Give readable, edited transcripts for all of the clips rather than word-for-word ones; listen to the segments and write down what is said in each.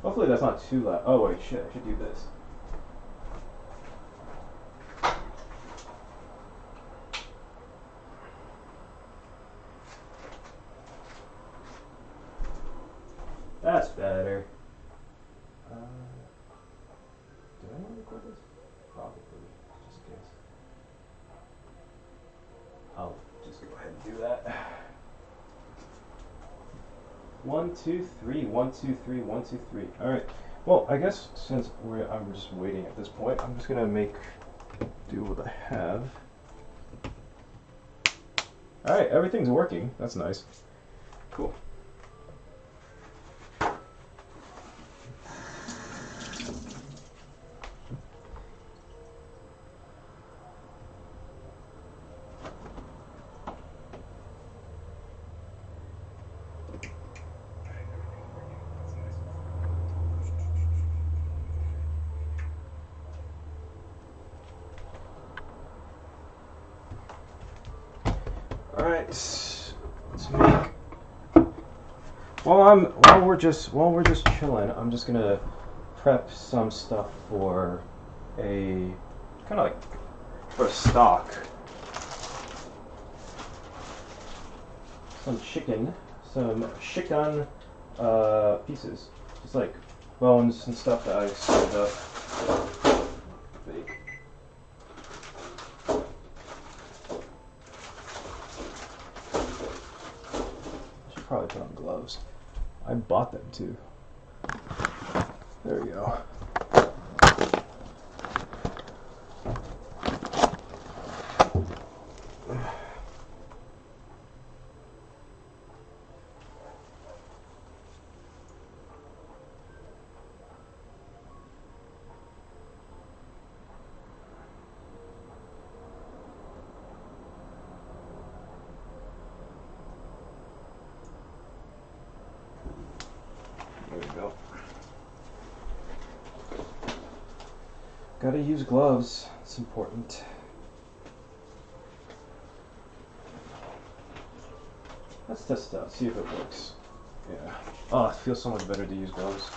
Hopefully that's not too loud. Oh wait, shit, I should do this. That's better. Did I want to record this? Probably, just in case. I'll just go ahead and do that. 1, 2, 3, 1, 2, 3, 1, 2, 3. All right. Well, I guess since I'm just waiting at this point, I'm just gonna do what I have. All right, everything's working. That's nice. Cool. Alright, let's make while we're just chilling, I'm just gonna prep some stuff for a kinda like for a stock. Some chicken pieces. Just like bones and stuff that I saved up. Fake. Probably put on gloves. I bought them too. There we go. There we go. Gotta use gloves. It's important. Let's test it out. See if it works. Yeah. Oh, it feels so much better to use gloves.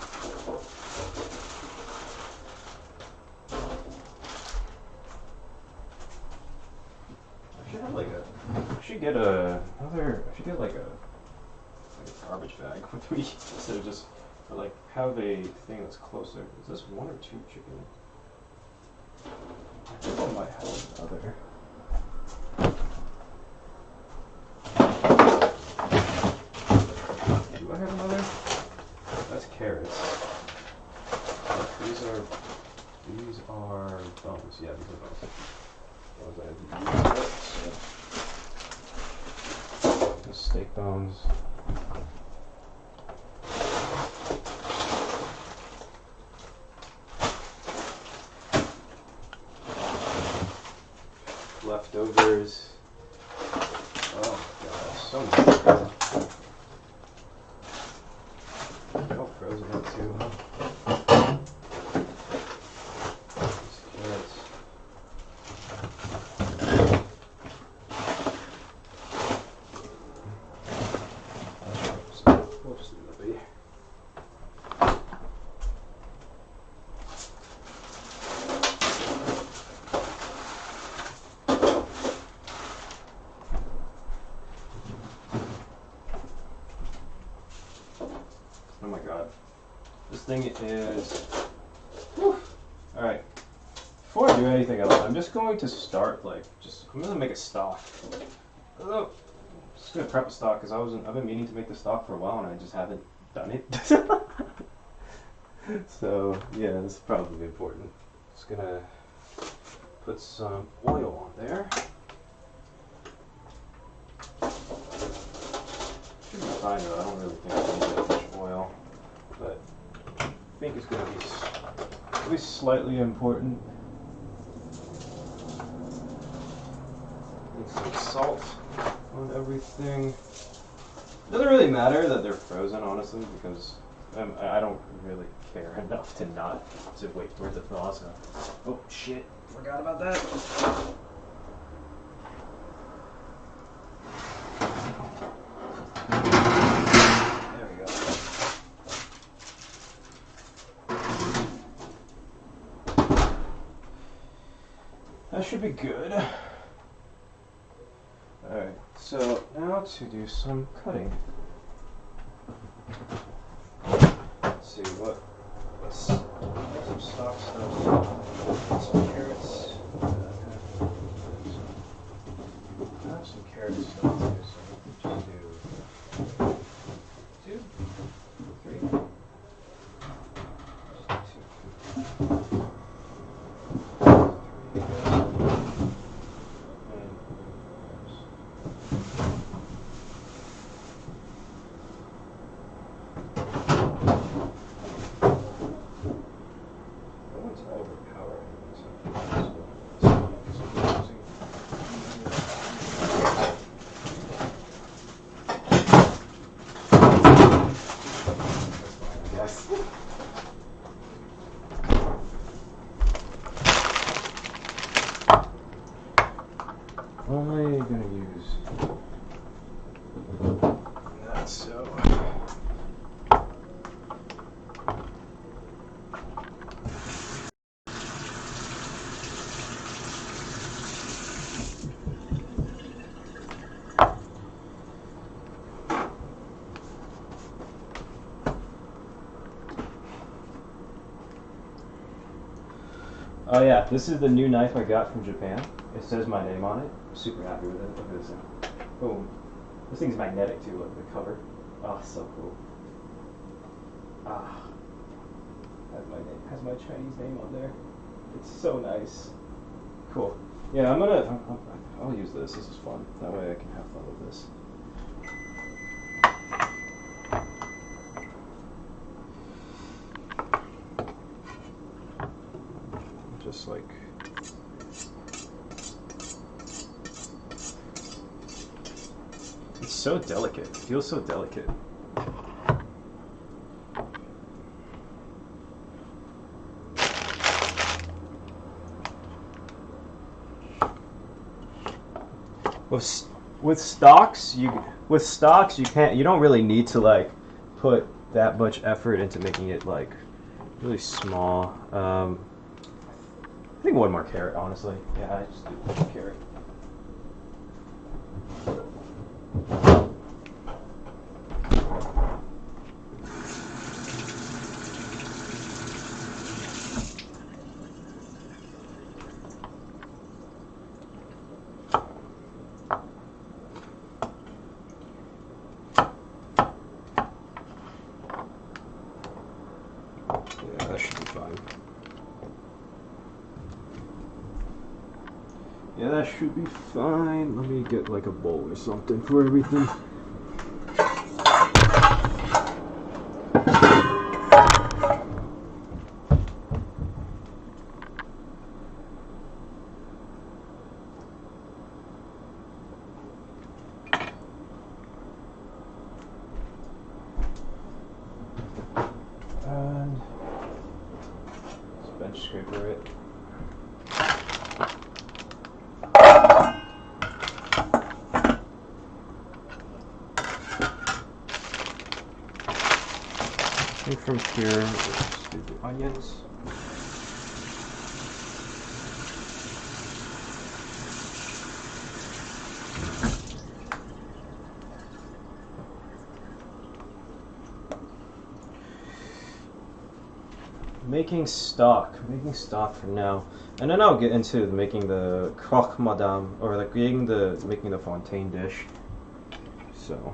I should have like I should get like a garbage bag with me instead of just like have a thing that's closer. Is this 1 or 2 chicken? I think I might have another. Do I have another? That's carrots. These are bones. Yeah, these are bones. Bones that I didn't use yet, so. The steak bones. Leftovers. Oh my god, so much. Oh, frozen out too, huh? Carrots. We'll just leave it be. Oh my god. This thing is... Whew. Alright. Before I do anything else, I'm just going to start, I'm going to make a stock. I'm just going to prep a stock because I've been meaning to make the stock for a while and I just haven't done it. So, yeah, this is probably important. Just going to put some oil on there. Should be fine though, I don't really think I need that much oil, but I think it's going to be at least slightly important. Need some salt on everything. It doesn't really matter that they're frozen, honestly, because I don't really care enough to wait for it to thaw. So, oh shit, forgot about that. that should be good. Alright, so now to do some cutting. Let's see what's some stock stuff. Some carrots. I have some carrot stuff too, so we can just do 2, 3. What am I going to use? That's so. Oh yeah, this is the new knife I got from Japan. It says my name on it. I'm super happy with it. Look at this thing. Boom. This thing's magnetic too, look at the cover. Oh, so cool. Ah. Has my Chinese name on there. It's so nice. Cool. Yeah, I'll use this. This is fun. That way I can have fun with this. Just like it's so delicate. It feels so delicate. With stocks, you don't really need to like put that much effort into making it like really small. I think one more carrot, honestly. Yeah, I just do one carrot. Yeah, that should be fine. Yeah, that should be fine. Let me get like a bowl or something for everything. And let's bench scraper it. And from here, let's do the onions. Making stock for now, and then I'll get into making the croque madame, or like making the Fontaine dish. So.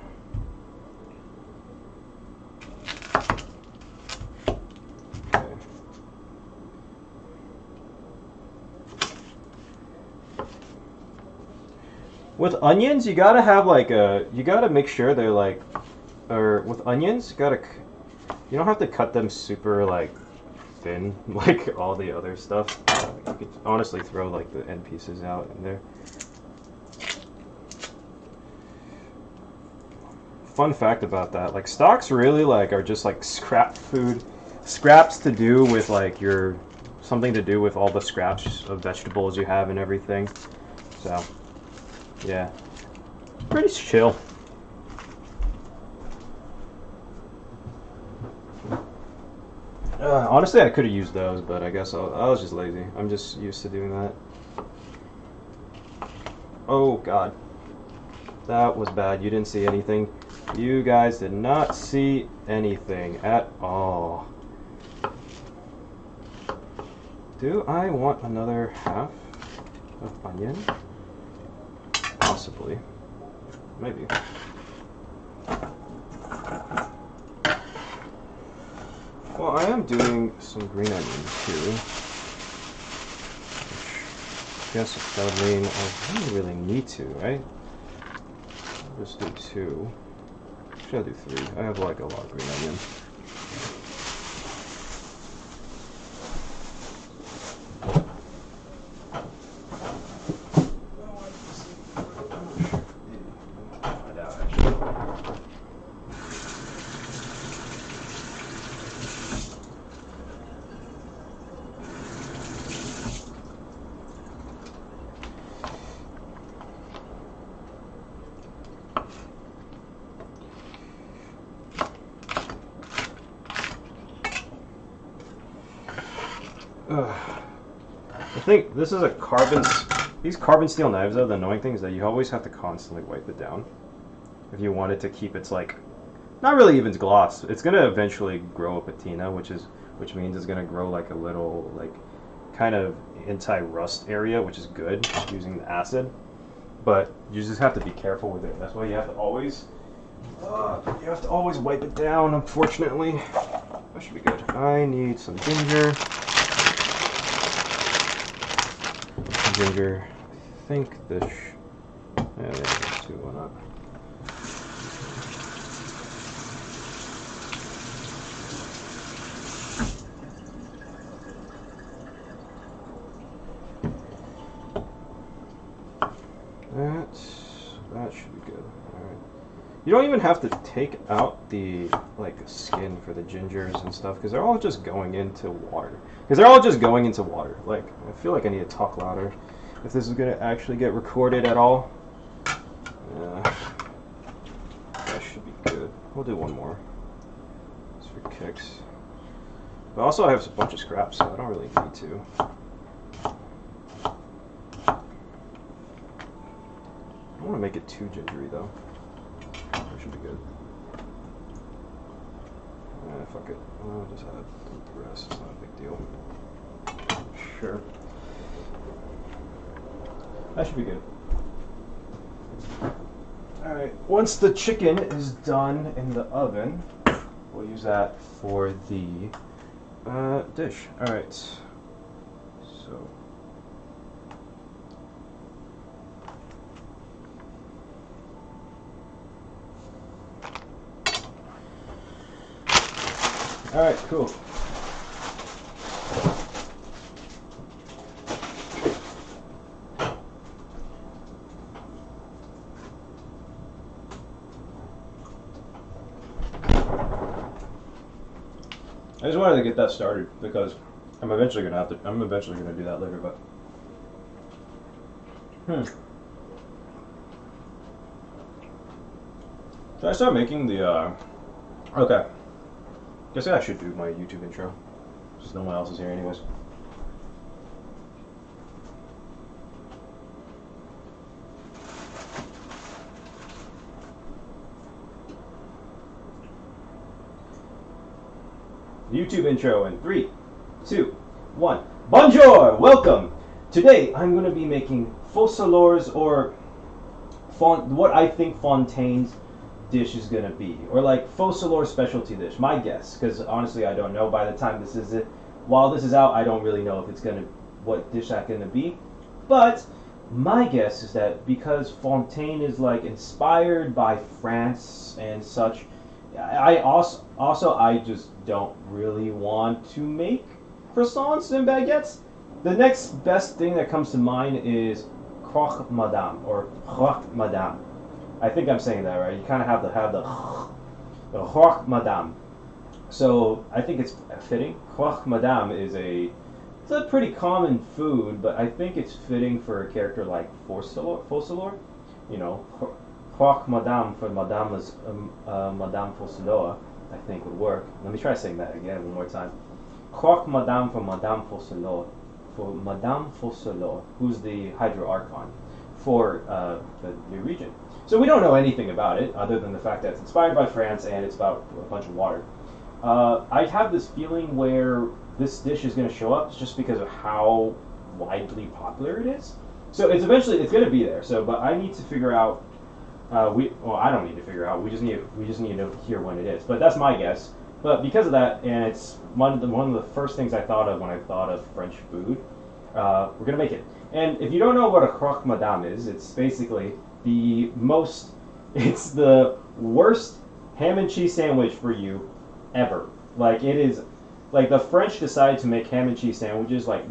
With onions, you gotta have like you gotta make sure they're like, or with onions, you don't have to cut them super like thin like all the other stuff. You could honestly throw like the end pieces out in there. Fun fact about that, like stocks really like are just like scraps to do with like something to do with all the scraps of vegetables you have and everything. So. Yeah, pretty chill. Honestly, I could have used those, but I guess I was just lazy. I'm just used to doing that. Oh god. That was bad. You didn't see anything. You guys did not see anything at all. Do I want another half of onion? Possibly. Maybe. Well, I am doing some green onions too. I guess that would mean I don't really need to, right? I'll just do 2. Actually, I'll do 3. I have like a lot of green onion. I think this is a these carbon steel knives though, the annoying thing is that you always have to constantly wipe it down if you want it to keep its like, not really even gloss. It's gonna eventually grow a patina, which means it's gonna grow like a little like kind of anti-rust area, which is good using the acid. But you just have to be careful with it. That's why you have to always wipe it down. Unfortunately, that should be good. I need some ginger. Ginger. I think this. Yeah, there's 2 on up. That should be good. All right. You don't even have to take out the like skin for the gingers and stuff because they're all just going into water. Like, I feel like I need to talk louder if this is gonna actually get recorded at all. Yeah, that should be good. We'll do 1 more. Just for kicks. But also I have a bunch of scraps, so I don't really need to. I don't want to make it too gingery though. That should be good. Fuck it. I'll just add the rest. It's not a big deal. Sure. That should be good. Alright, once the chicken is done in the oven, we'll use that for the dish. Alright. So. Alright, cool. I just wanted to get that started because I'm eventually gonna do that later, but should I start making the okay. Guess I should do my YouTube intro. Just no one else is here anyways. YouTube intro in 3, 2, 1. Bonjour! Welcome! Today I'm going to be making focalors, or what I think Fontaine's dish is going to be. Or like focalor specialty dish, my guess. Because honestly I don't know by the time this is it. While this is out, I don't really know if it's going to, what dish that's going to be. But my guess is that because Fontaine is like inspired by France and such, I just don't really want to make croissants and baguettes. The next best thing that comes to mind is croque madame or croque madame. I think I'm saying that right. You kind of have the croque madame. So I think it's fitting. Croque madame is it's a pretty common food, but I think it's fitting for a character like focalor. You know, croque madame for Madame's Madame Focalor, I think would work. Let me try saying that again one more time. Croque madame for Madame Focalor, who's the Hydro Archon. for the new region. So we don't know anything about it other than the fact that it's inspired by France and it's about a bunch of water. I have this feeling where this dish is going to show up just because of how widely popular it is. So it's eventually it's going to be there. So, but I need to figure out. I don't need to figure out. We just need to hear when it is. But that's my guess. But because of that, and it's one of the first things I thought of when I thought of French food, we're gonna make it. And if you don't know what a croque madame is, it's basically it's the worst ham and cheese sandwich for you ever. Like it is, like the French decided to make ham and cheese sandwiches like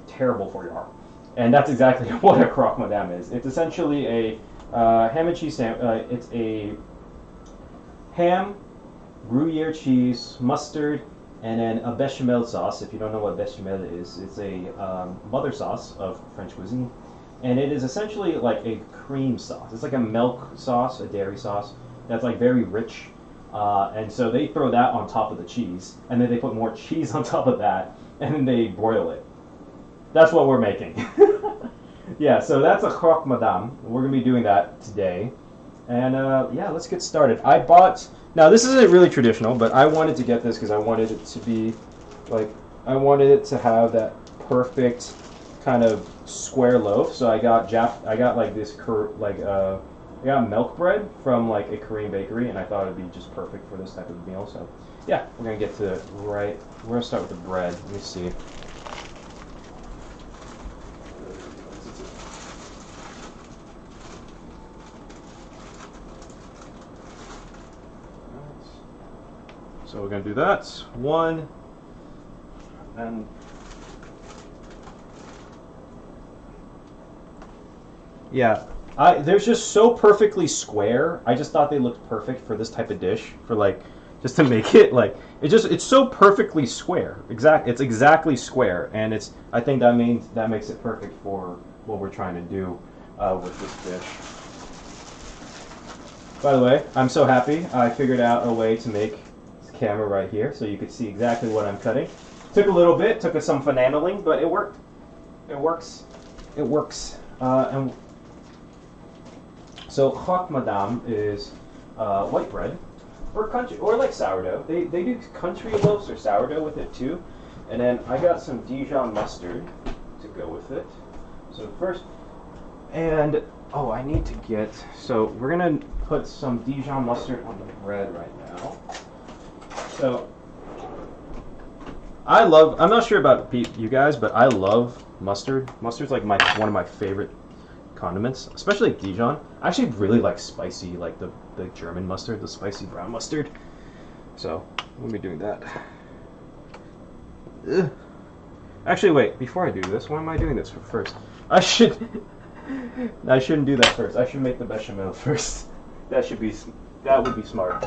terrible for your heart. And that's exactly what a croque madame is. It's essentially a ham and cheese sandwich. It's a ham, Gruyere cheese, mustard, and then a bechamel sauce. If you don't know what bechamel is, it's a mother sauce of French cuisine. And it is essentially like a cream sauce. It's like a milk sauce, a dairy sauce, that's like very rich. And so they throw that on top of the cheese, and then they put more cheese on top of that, and then they broil it. That's what we're making. Yeah, so that's a croque madame. We're going to be doing that today. And yeah, let's get started. Now this isn't really traditional, but I wanted to get this because I wanted it to be like, I wanted it to have that perfect kind of square loaf. So I got like this I got milk bread from like a Korean bakery, and I thought it'd be just perfect for this type of meal. So yeah, we're gonna get to it right. We're gonna start with the bread. Let me see. So we're going to do that. One, and yeah, they're just so perfectly square. I just thought they looked perfect for this type of dish, for like, just to make it like, it's so perfectly square. It's exactly square, and I think that makes it perfect for what we're trying to do with this dish. By the way, I'm so happy I figured out a way to make camera right here so you could see exactly what I'm cutting. Took a little bit, took us some finagling, but it worked. It works. It works. And so croque madame is white bread or country or like sourdough. They do country loaves or sourdough with it too. And then I got some Dijon mustard to go with it. So first, and oh, I need to get. So we're gonna put some Dijon mustard on the bread right now. So, I'm not sure about you guys, but I love mustard. Mustard's like one of my favorite condiments, especially like Dijon. I actually really like spicy, like the German mustard, the spicy brown mustard. So, we'll be doing that. Ugh. Actually, wait, before I do this, why am I doing this first? I shouldn't do that first. I should make the bechamel first. That would be smart.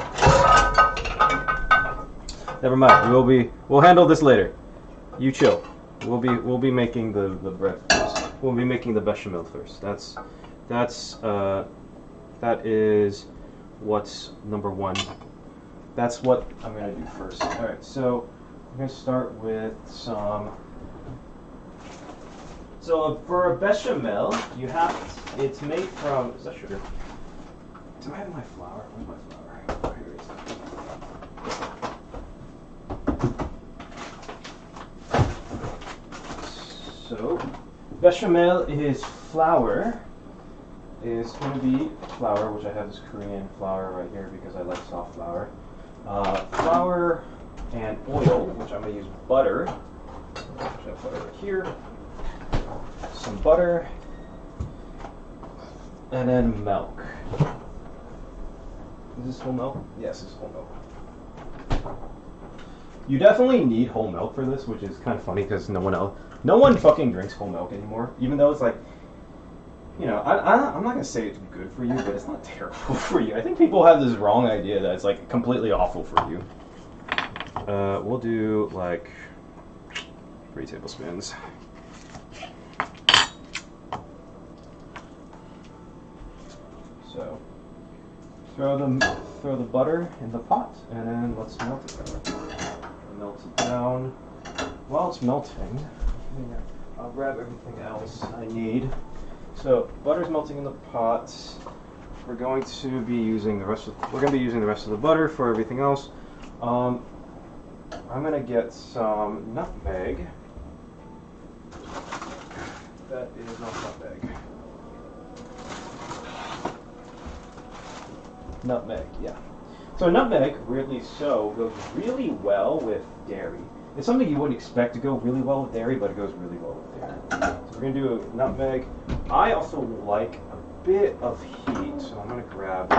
Never mind. We'll handle this later. You chill. We'll be making the bread first. We'll be making the bechamel first. That is what's number one. That's what I'm gonna do first. All right. So I'm gonna start with some. So for a bechamel, it's made from. Is that sugar? Do I have my flour? Where's my flour? Oh, here it is. So, bechamel is flour. Is going to be flour, which I have this Korean flour right here because I like soft flour. Flour and oil, which I'm going to use butter. Which I put over here. Some butter. And then milk. Is this whole milk? Yes, it's whole milk. You definitely need whole milk for this, which is kind of funny because no one fucking drinks whole milk anymore. Even though it's like, you know, I'm not gonna say it's good for you, but it's not terrible for you. I think people have this wrong idea that it's like completely awful for you. We'll do like 3 tablespoons. So throw the butter in the pot, and then let's melt it. Melt it down. While it's melting, I'll grab everything else I need. So butter's melting in the pot. We're going to be using the rest of the butter for everything else. I'm gonna get some nutmeg. That is not nutmeg. Nutmeg, yeah. So nutmeg, weirdly so, goes really well with dairy. It's something you wouldn't expect to go really well with dairy, but it goes really well with dairy. So we're gonna do a nutmeg. I also like a bit of heat, so I'm gonna grab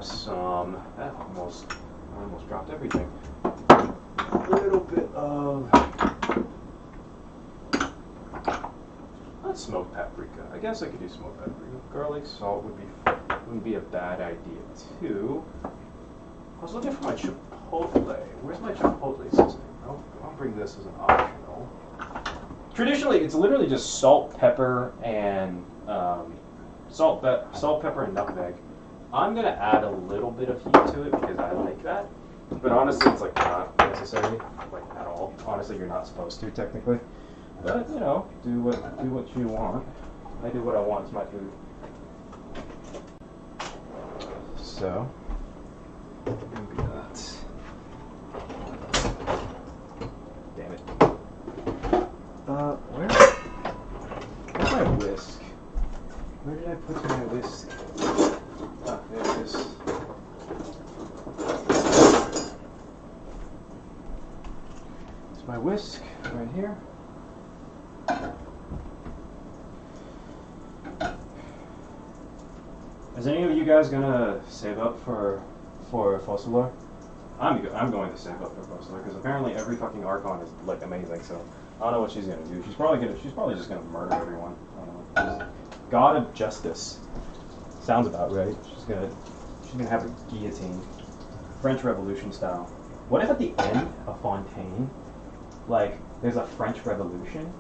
some. I almost dropped everything. A little bit of not smoked paprika. I guess I could do smoked paprika. Garlic, salt wouldn't be a bad idea too. I was looking for my chipotle. Where's my chipotle seasoning? I'll bring this as an optional. Traditionally, it's literally just salt, pepper, and salt, pepper, and nutmeg. I'm gonna add a little bit of heat to it because I like that. But honestly, it's like not necessary, like at all. Honestly, you're not supposed to technically. But you know, do what you want. I do what I want. It's my food. So, maybe that. Damn it. Where's my whisk? Where did I put my whisk? Ah, there it is. It's my whisk right here. Is any of you guys gonna save up for focalor? I'm going to save up for focalor because apparently every fucking Archon is like amazing. So I don't know what she's gonna do. She's probably just gonna murder everyone. I don't know. God of Justice sounds about right. She's gonna have a guillotine, French Revolution style. What if at the end of Fontaine, like there's a French Revolution,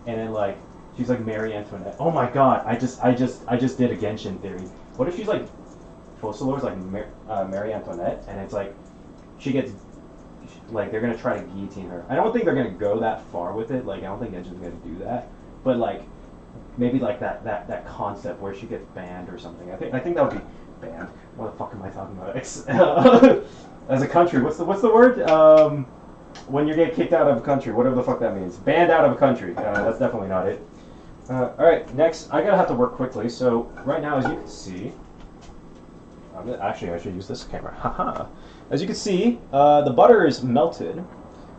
and then like she's like Marie Antoinette? Oh my God! I just did a Genshin theory. What if she's like focalor's like Marie Antoinette, and it's like she gets like they're gonna try to guillotine her. I don't think they're gonna go that far with it. Like I don't think Genshin's gonna do that. But like maybe like that concept where she gets banned or something. I think that would be banned. What the fuck am I talking about? As a country, what's the word? When you get kicked out of a country, whatever the fuck that means. Banned out of a country. That's definitely not it. Alright, next, I have to work quickly, so right now, as you can see, actually I should use this camera, haha. As you can see, the butter is melted,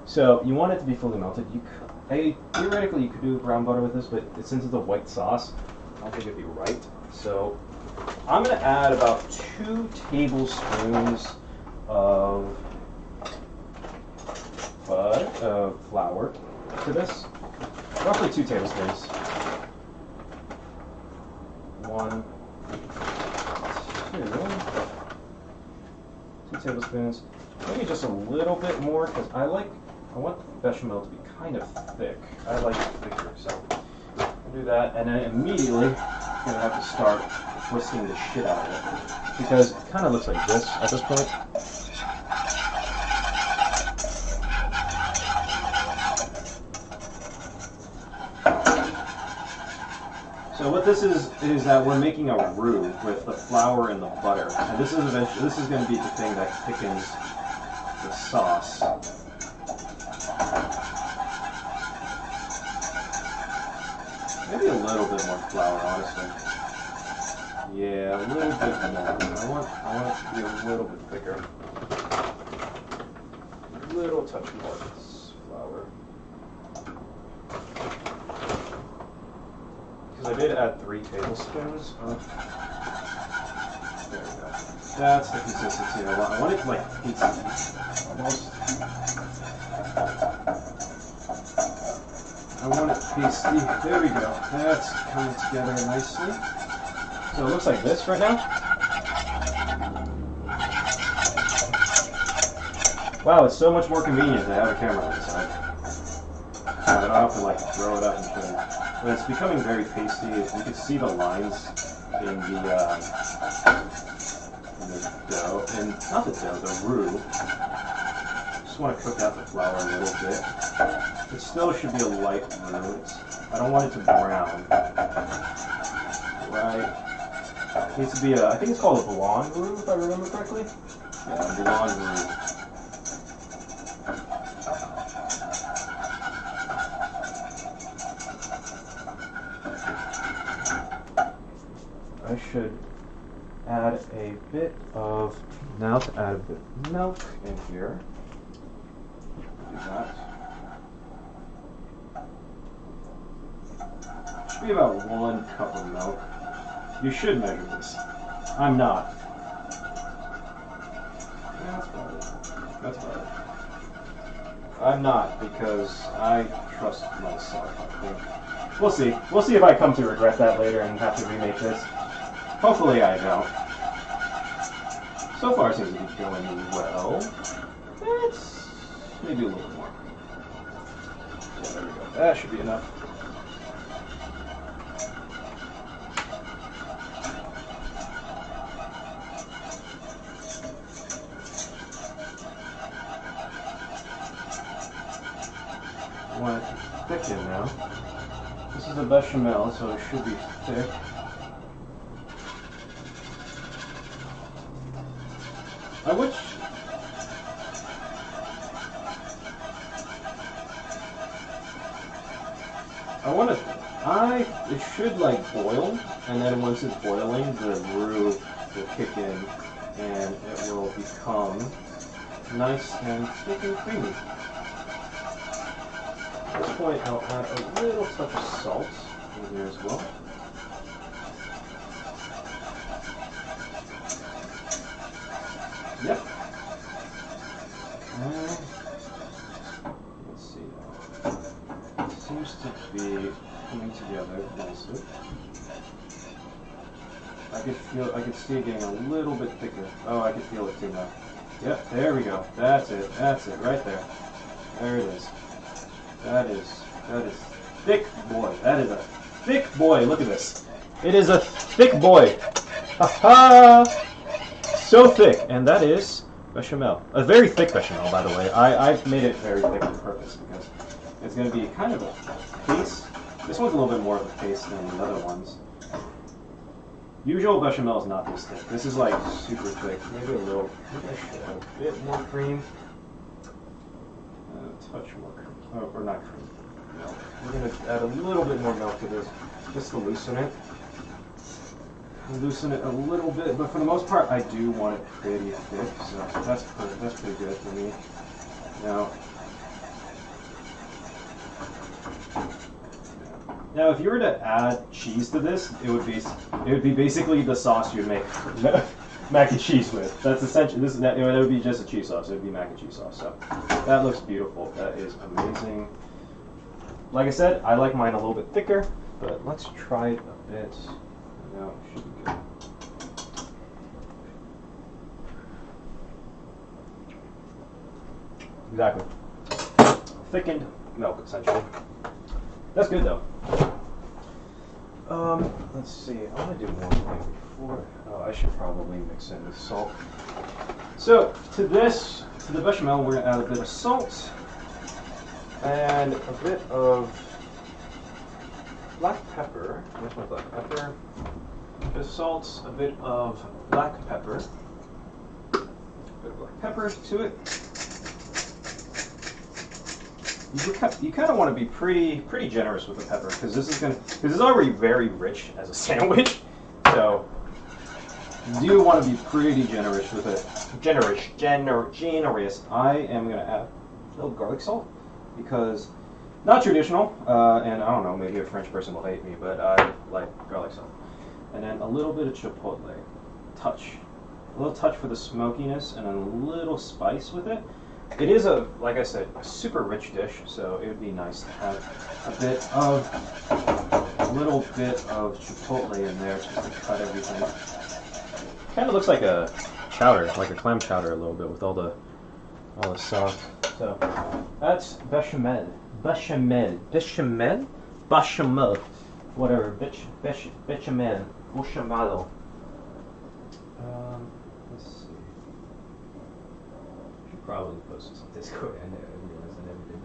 so you want it to be fully melted. Theoretically, you could do brown butter with this, but since it's a white sauce, I don't think it'd be right. So, I'm going to add about 2 tablespoons of flour to this, roughly 2 tablespoons. 1, 2 tablespoons. Maybe just a little bit more because I want the bechamel to be kind of thick. I like it thicker, so I'll do that, and then immediately I'm gonna have to start whisking the shit out of it because it kind of looks like this at this point. So what this is that we're making a roux with the flour and the butter, and this is going to be the thing that thickens the sauce. Maybe a little bit more flour, honestly. Yeah, a little bit more. I want it to be a little bit thicker. A little touch more flour. I did add 3 tablespoons of. There we go. That's the consistency I want. I want it like pizza almost. I want it pasty. There we go. That's coming together nicely. So it looks like this right now. Wow, it's so much more convenient to have a camera on the side. So I don't have to like throw it up and shit. But it's becoming very pasty. You can see the lines in the dough, and not the dough, the roux. Just want to cook out the flour a little bit. It still should be a light roux. I don't want it to brown. Right. It needs to be a, I think it's called a blonde roux, if I remember correctly. Yeah, a blonde roux. I should add a bit of, now to add a bit of milk in here. Do that. Should be about 1 cup of milk. You should measure this. I'm not. Yeah, that's about it. That's about it. I'm not, because I trust myself, I think. We'll see. We'll see if I come to regret that later and have to remake this. Hopefully I don't. So far it seems to be going well. Let's maybe a little more. Yeah, there we go. That should be enough. I want it to thicken now. This is a bechamel, so it should be thick. It should like boil, and then once it's boiling, the roux will kick in, and it will become nice and thick and creamy. At this point, I'll add a little touch of salt in here as well. Yep. And let's see now. It seems to be coming together nicely. I could see it getting a little bit thicker. Oh, I can feel it too now. Yep, there we go. That's it, right there. There it is. That is thick boy. That is a thick boy. Look at this. It is a thick boy. Ha ha! So thick, and that is bechamel. A very thick bechamel, by the way. I've made it very thick on purpose because it's going to be kind of a paste. This one's a little bit more of a paste than the other ones. Usual bechamel is not this thick. This is like super thick. Maybe a little. Maybe I should add a bit more cream. A touch more cream. Oh, or not cream. Milk. We're going to add a little bit more milk to this just to loosen it. Loosen it a little bit, but for the most part, I do want it pretty thick, so that's pretty good for me. Now, if you were to add cheese to this, it would be basically the sauce you'd make mac and cheese with. That's essentially it would be just a cheese sauce. It would be mac and cheese sauce. So that looks beautiful. That is amazing. Like I said, I like mine a little bit thicker, but let's try it a bit. No, it should be good. Exactly. Thickened milk, essentially. That's good, though. Let's see. I want to do one thing before. Oh, I should probably mix in the salt. So, to the bechamel, we're going to add a bit of salt and a bit of black pepper. Where's my black pepper? Just salt, a bit of black pepper. A bit of black pepper to it. You kind of want to be pretty generous with the pepper because this is already very rich as a sandwich. So you do want to be pretty generous with it. Generous. I am going to add a little garlic salt because not traditional, and I don't know, maybe a French person will hate me, but I like garlic salt. And then a little bit of chipotle, a little touch for the smokiness, and a little spice with it. It is like I said, a super rich dish, so it would be nice to have a little bit of chipotle in there just to cut everything. Kind of looks like a chowder, like a clam chowder a little bit with all the sauce. So that's bechamel, whatever, bechamel. Let's see. I should probably post this on Discord. I realized I never did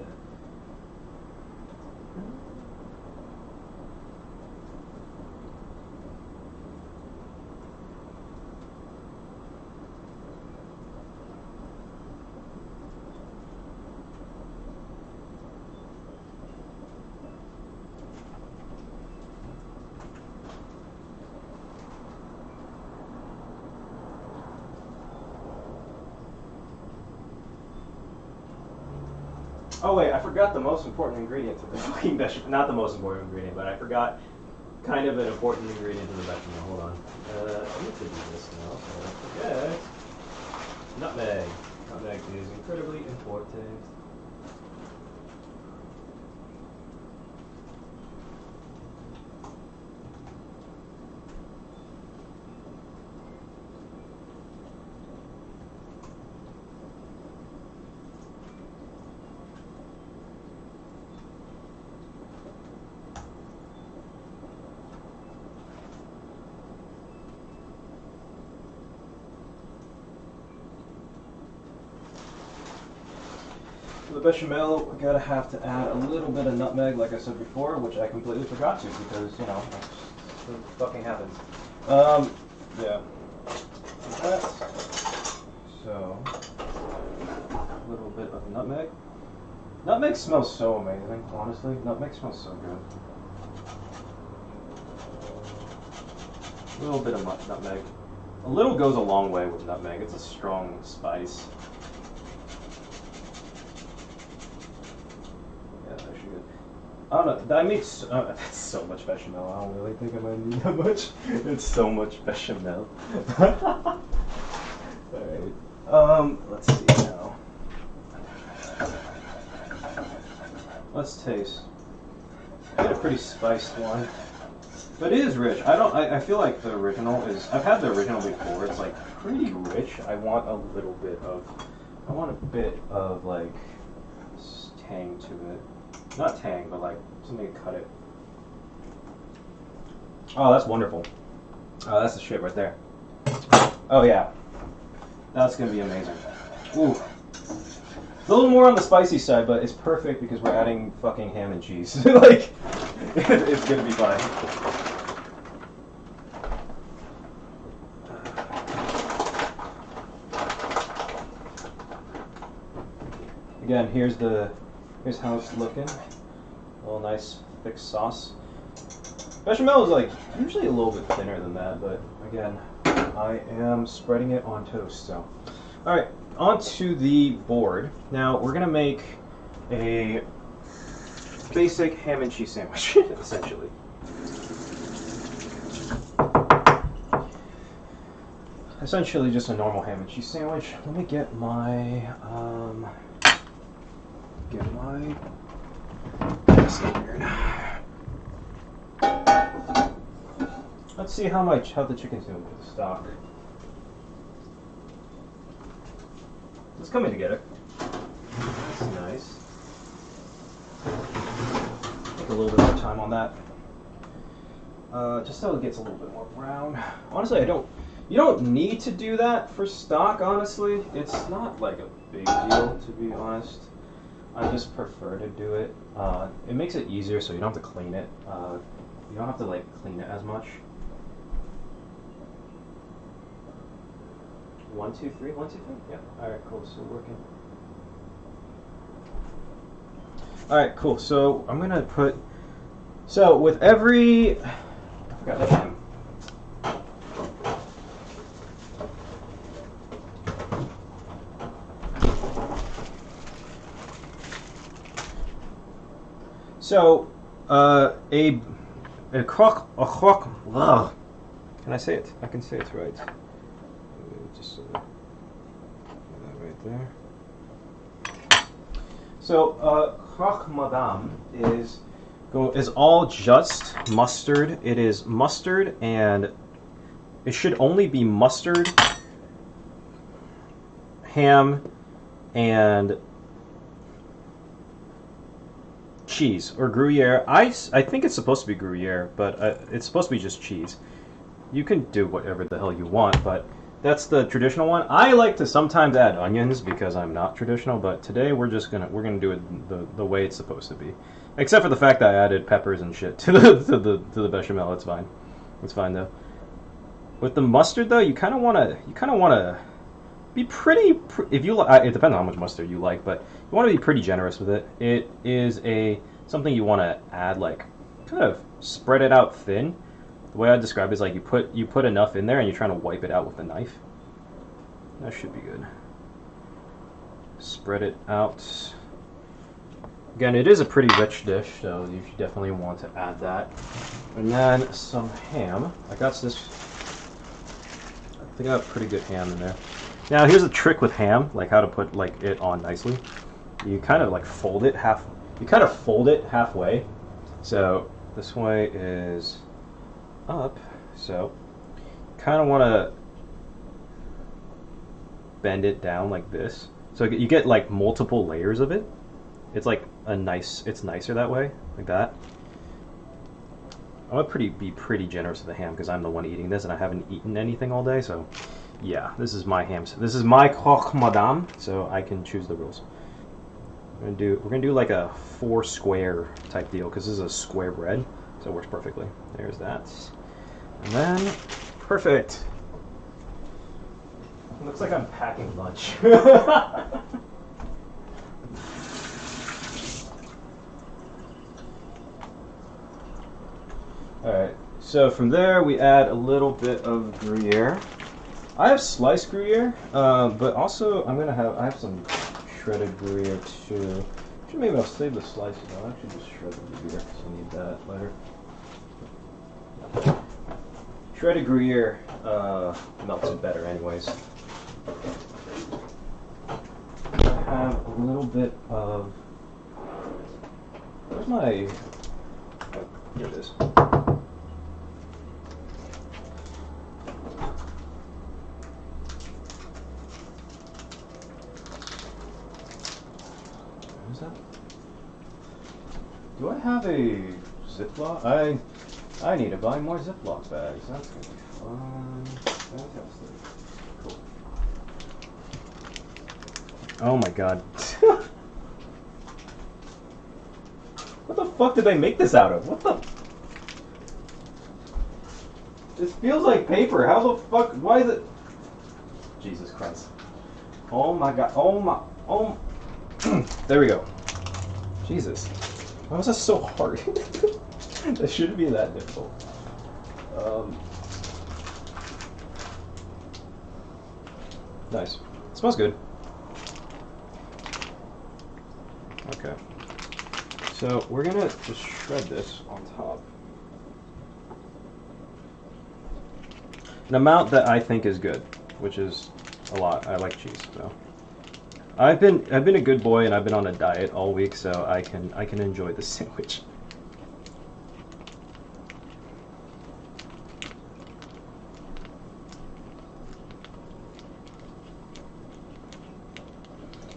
Oh wait, I forgot the most important ingredient to the fucking bechamel. Not the most important ingredient, but I forgot kind of an important ingredient to the bechamel. Hold on. I need to do this now, so I don't forget. Nutmeg. Nutmeg is incredibly important. For the bechamel, we're gonna have to add a little bit of nutmeg, like I said before, which I completely forgot to because, you know, that's what fucking happens. Yeah. Like that. So, a little bit of nutmeg. Nutmeg smells so amazing, honestly. Nutmeg smells so good. A little bit of nutmeg. A little goes a long way with nutmeg. It's a strong spice. I don't know, that makes, that's so much bechamel, I don't really think I might need that much. It's so much bechamel. Alright, let's see now. Let's taste. I get a pretty spiced one. But it is rich. I feel like the original is, I've had the original before, it's like pretty rich. I want a bit of like tang to it. Not tang, but like something to cut it. Oh, that's wonderful. Oh, that's the shit right there. Oh yeah, that's gonna be amazing. Ooh, a little more on the spicy side, but it's perfect because we're adding fucking ham and cheese. Like, it's gonna be fine. Again, here's how it's looking. A little nice thick sauce. Bechamel is like usually a little bit thinner than that, but again, I am spreading it on toast. So, all right, onto the board. Now we're gonna make a basic ham and cheese sandwich, essentially. Essentially, just a normal ham and cheese sandwich. Let me get my Let's see how the chicken's doing with the stock. It's coming together. That's nice. Take a little bit more time on that. Just so it gets a little bit more brown. Honestly, you don't need to do that for stock, honestly. It's not like a big deal, to be honest. I just prefer to do it. It makes it easier so you don't have to clean it. You don't have to like clean it as much. 1, 2, 3, 1, 2, 3. Yeah. All right. Cool. So working. All right. Cool. So I'm gonna put. So with every, I forgot that name. So, a croc, can I say it? I can say it right. Just that right there. So, croc madame is all just mustard. It is mustard, and it should only be mustard, ham, and cheese or Gruyere. I think it's supposed to be Gruyere, but it's supposed to be just cheese. You can do whatever the hell you want, but that's the traditional one. I like to sometimes add onions because I'm not traditional, but today we're gonna do it the way it's supposed to be. Except for the fact that I added peppers and shit to the bechamel. It's fine. It's fine though. With the mustard though, you kind of wanna be pretty. If you it depends on how much mustard you like, but you want to be pretty generous with it. It is something you want to add, like kind of spread it out thin. The way I describe it is like you put enough in there and you're trying to wipe it out with a knife. That should be good. Spread it out Again, it is a pretty rich dish, so you should definitely want to add that. And then some ham. I think I got pretty good ham in there. Now here's a trick with ham, like how to put like it on nicely. You kind of like fold it halfway. So this way is up. So kind of want to bend it down like this. So you get like multiple layers of it. It's like it's nicer that way, like that. I'm gonna be pretty generous with the ham because I'm the one eating this and I haven't eaten anything all day, so yeah, this is my ham. This is my croque madame, so I can choose the rules. We're gonna do like a 4 square type deal because this is a square bread, so it works perfectly. There's that, and then perfect. It looks like I'm packing lunch. Alright, so from there we add a little bit of Gruyere. I have sliced Gruyere, but also I have some shredded Gruyere too. Actually, maybe I'll save the slices. I'll actually just shred the Gruyere because I need that later. Shredded Gruyere melts it better anyways. I have a little bit of... Where's my... Oh, here it is. Do I have a Ziploc? I need to buy more Ziploc bags. That's gonna be fun. Fantastic. Cool. Oh my god. What the fuck did they make this out of? What the? This feels like paper. How the fuck? Why is it? Jesus Christ. Oh my god. Oh my. Oh. There we go. Jesus. Why was that so hard? That shouldn't be that difficult. Nice. It smells good. Okay. So we're gonna just shred this on top. An amount that I think is good, which is a lot. I like cheese, so. I've been a good boy and I've been on a diet all week, so I can enjoy this sandwich.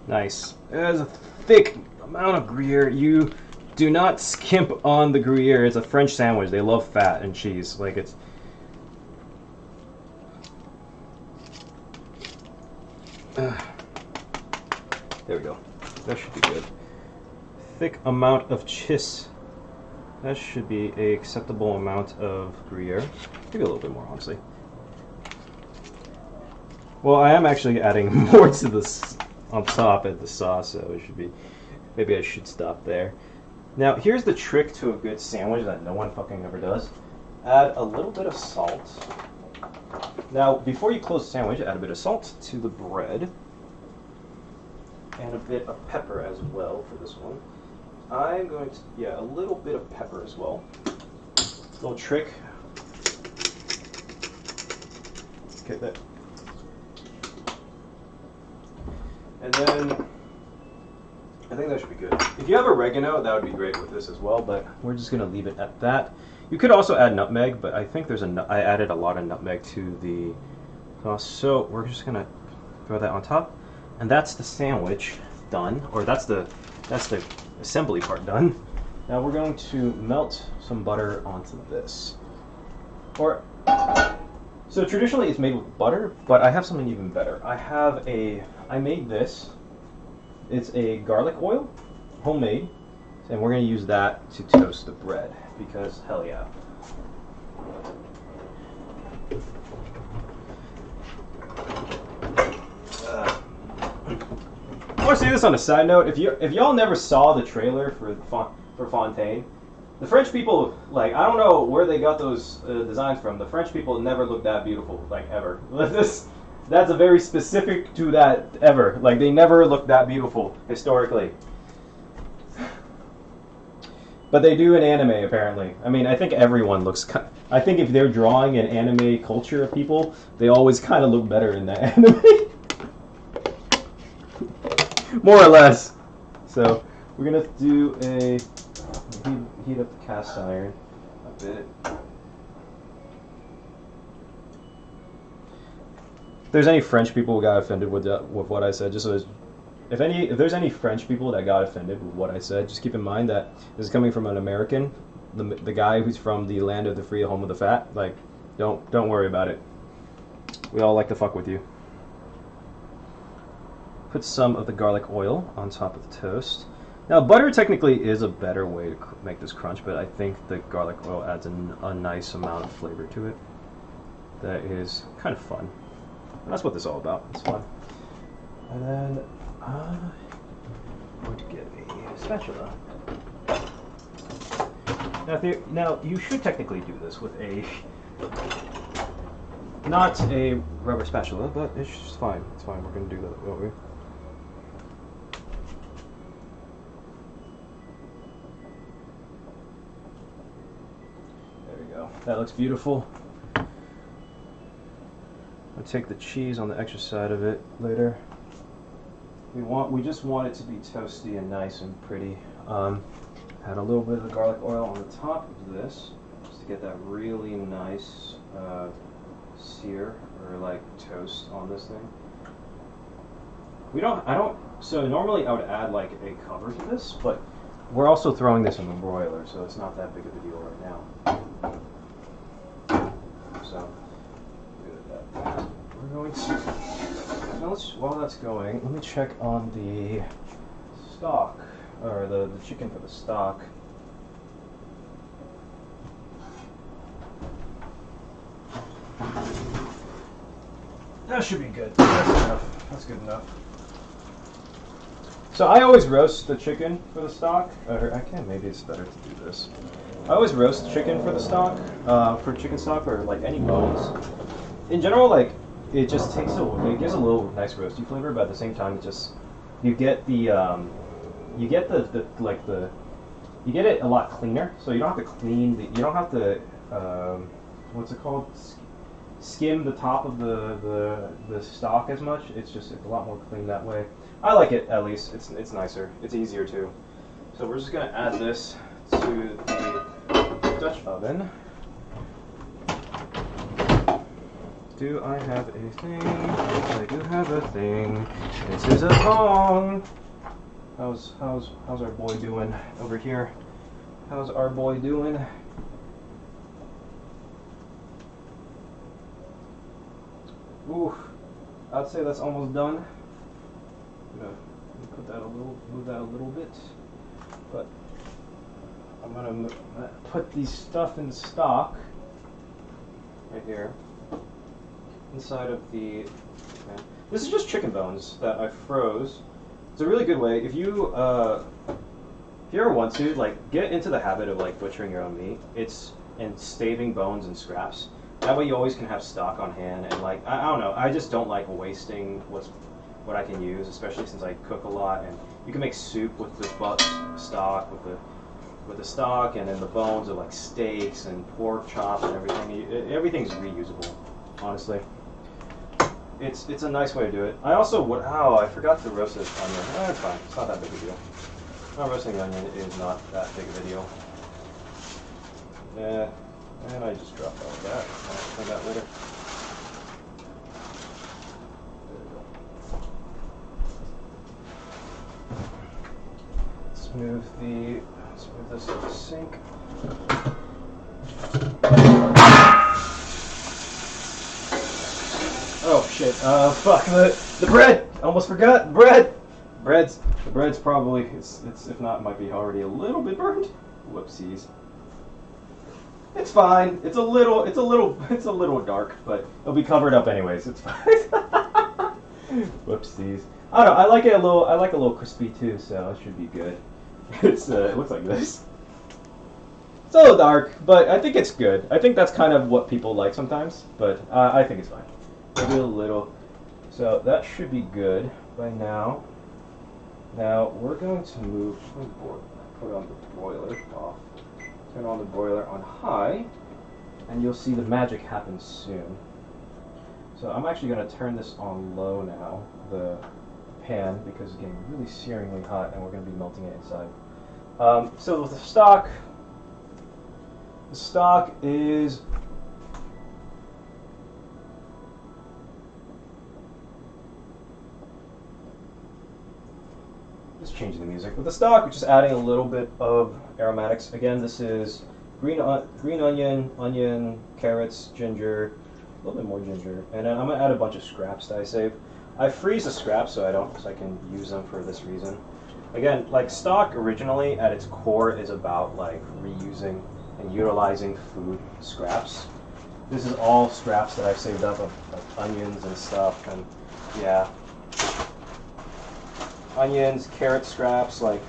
Nice. There's a thick amount of Gruyere. You do not skimp on the Gruyere. It's a French sandwich. They love fat and cheese. Like it's. There we go. That should be good. Thick amount of cheese. That should be an acceptable amount of Gruyere. Maybe a little bit more, honestly. Well, I am actually adding more to this on top of the sauce, so it should be. Maybe I should stop there. Now, here's the trick to a good sandwich that no one fucking ever does. Add a little bit of salt. Now, before you close the sandwich, add a bit of salt to the bread. And a bit of pepper as well for this one. I'm going to, yeah, a little bit of pepper as well. Little trick. Okay, that. And then, I think that should be good. If you have oregano, that would be great with this as well, but we're just going to leave it at that. You could also add nutmeg, but I think I added a lot of nutmeg to the sauce, so we're just going to throw that on top. And that's the sandwich done, or that's the assembly part done. Now we're going to melt some butter onto this. So traditionally it's made with butter, but I have something even better. I made this. It's a garlic oil, homemade, and we're going to use that to toast the bread because hell yeah. I want to say this on a side note. If y'all never saw the trailer for Fontaine, the French people, like, I don't know where they got those designs from. The French people never looked that beautiful, like, ever. That's a very specific to that ever. Like, they never looked that beautiful historically. But they do in anime, apparently. I mean, I think everyone looks... I think if they're drawing an anime culture of people, they always kind of look better in that anime. More or less. So, we're going to do a... Heat up the cast iron a bit. If there's any French people who got offended with what I said, just so if there's any French people that got offended with what I said, just keep in mind that this is coming from an American, the guy who's from the land of the free, home of the fat. Like, don't worry about it. We all like to fuck with you. Put some of the garlic oil on top of the toast. Now, butter technically is a better way to make this crunch, but I think the garlic oil adds a nice amount of flavor to it. That is kind of fun. And that's what this is all about. It's fun. And then I'm going to get a spatula. Now you should technically do this with not a rubber spatula, but it's just fine. It's fine. We're going to do that, won't we? There we go. That looks beautiful. I'll take the cheese on the extra side of it later. We just want it to be toasty and nice and pretty. Add a little bit of the garlic oil on the top of this, just to get that really nice sear or like toast on this thing. So normally I would add like a cover to this, but we're also throwing this in the broiler, so it's not that big of a deal right now. So we're going to. While that's going, let me check on the stock, or the chicken for the stock. That should be good. That's enough. That's good enough. So I always roast the chicken for the stock. Or maybe it's better to do this. I always roast chicken for the stock, for chicken stock, or like any bones. In general, like, it just takes it gives a little nice roasty flavor, but at the same time, it just you get it a lot cleaner. So you don't have to clean you don't have to what's it called, skim the top of the stock as much. It's a lot more clean that way. I like it, at least. It's nicer. It's easier too. So we're just gonna add this to the Dutch oven. Do I have a thing? Yes, I do have a thing. This is a thong. How's our boy doing over here? How's our boy doing? Ooh, I'd say that's almost done. I'm gonna move that a little bit, but I'm gonna put these stuff in the stock right here. Inside of the, this is just chicken bones that I froze. It's a really good way if you ever want to get into the habit of butchering your own meat. And staving bones and scraps. That way you always can have stock on hand. And I don't know. I just don't like wasting what I can use, especially since I cook a lot. And you can make soup with the stock with the stock, and then the bones of steaks and pork chops and everything. Everything's reusable, honestly. It's a nice way to do it. I also I forgot to roast this onion. It's fine. It's not that big a deal. Roasting the onion is not that big of a deal. Yeah, and I just dropped all of that. I'll clean that later. There we go. Smooth this to the sink. Oh shit, fuck, the bread! Almost forgot, bread! The bread's probably, it's if not, it might be already a little bit burned. Whoopsies. It's fine, it's a little dark, but it'll be covered up anyways, it's fine. Whoopsies. I don't know, I like a little crispy too, so it should be good. It looks like this. It's a little dark, but I think it's good. I think that's kind of what people like sometimes, but I think it's fine. Maybe a little. So that should be good by now. Now we're going to move. put on the broiler off. Turn on the broiler on high, and you'll see the magic happen soon. So I'm actually going to turn this on low now, the pan, because it's getting really searingly hot, and we're going to be melting it inside. So with the stock is just changing the music. With the stock, we're just adding a little bit of aromatics. Again, this is green onion, carrots, ginger, a little bit more ginger, and then I'm gonna add a bunch of scraps that I saved. I freeze the scraps so I can use them for this reason. Again, like stock originally at its core is about like reusing and utilizing food scraps. This is all scraps that I've saved up of like onions and stuff, and yeah. Onions, carrot scraps, like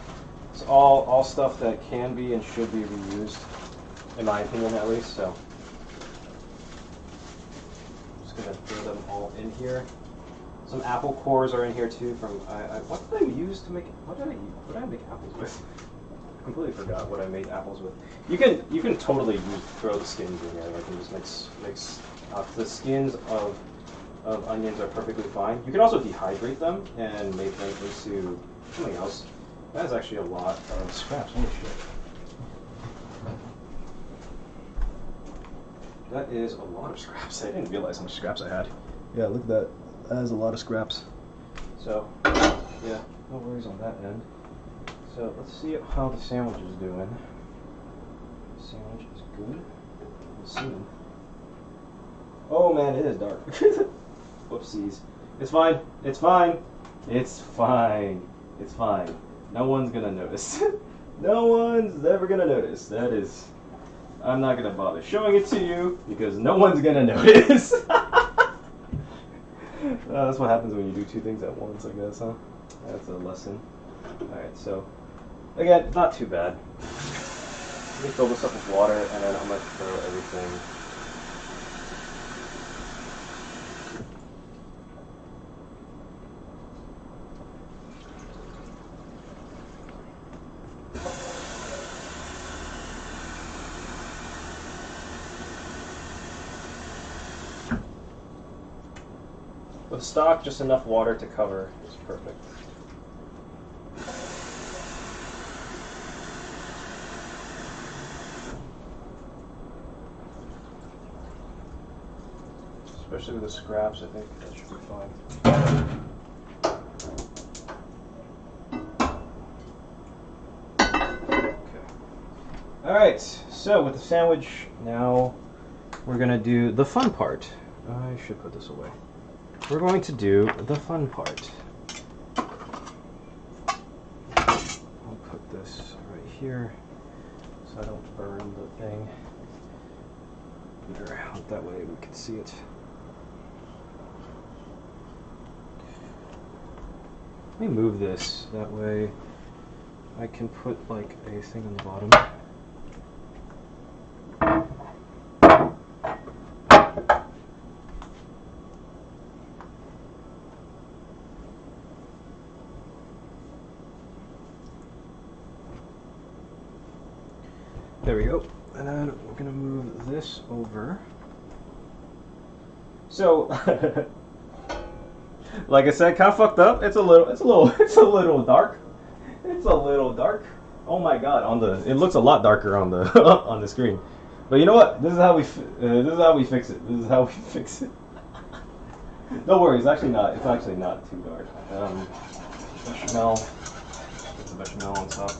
it's all stuff that can be and should be reused, in my opinion at least. So I'm just gonna throw them all in here. Some apple cores are in here too. From what did I use to make? What did I make apples with? I completely forgot what I made apples with. You can totally throw the skins in here. Like you just mix the skins of onions are perfectly fine. You can also dehydrate them and make them into something else. That is actually a lot of scraps. Holy shit. That is a lot of scraps. I didn't realize how much scraps I had. Yeah, look at that. That is a lot of scraps. So, yeah, no worries on that end. So, let's see how the sandwich is doing. The sandwich is good. Let's see. Oh man, it is dark. Whoopsies. It's fine. It's fine. It's fine. It's fine. No one's gonna notice. No one's ever gonna notice. That is... I'm not gonna bother showing it to you because no one's gonna notice. That's what happens when you do two things at once, I guess, huh? That's a lesson. Alright, so... Again, not too bad. Let me fill this up with water and then I'm gonna throw everything... With stock, just enough water to cover is perfect. Especially with the scraps, I think that should be fine. Okay. Alright, so with the sandwich, now we're going to do the fun part. I should put this away. We're going to do the fun part. I'll put this right here so I don't burn the thing. Better out that way we can see it. Let me move this, that way I can put like a thing on the bottom. There we go. And then we're gonna move this over. So, like I said, kind of fucked up. It's a little dark. It's a little dark. Oh my god! It looks a lot darker on the on the screen. But you know what? This is how we fix it. This is how we fix it. Don't worry. It's actually not. It's actually not too dark. Bechamel. Put the bechamel on top.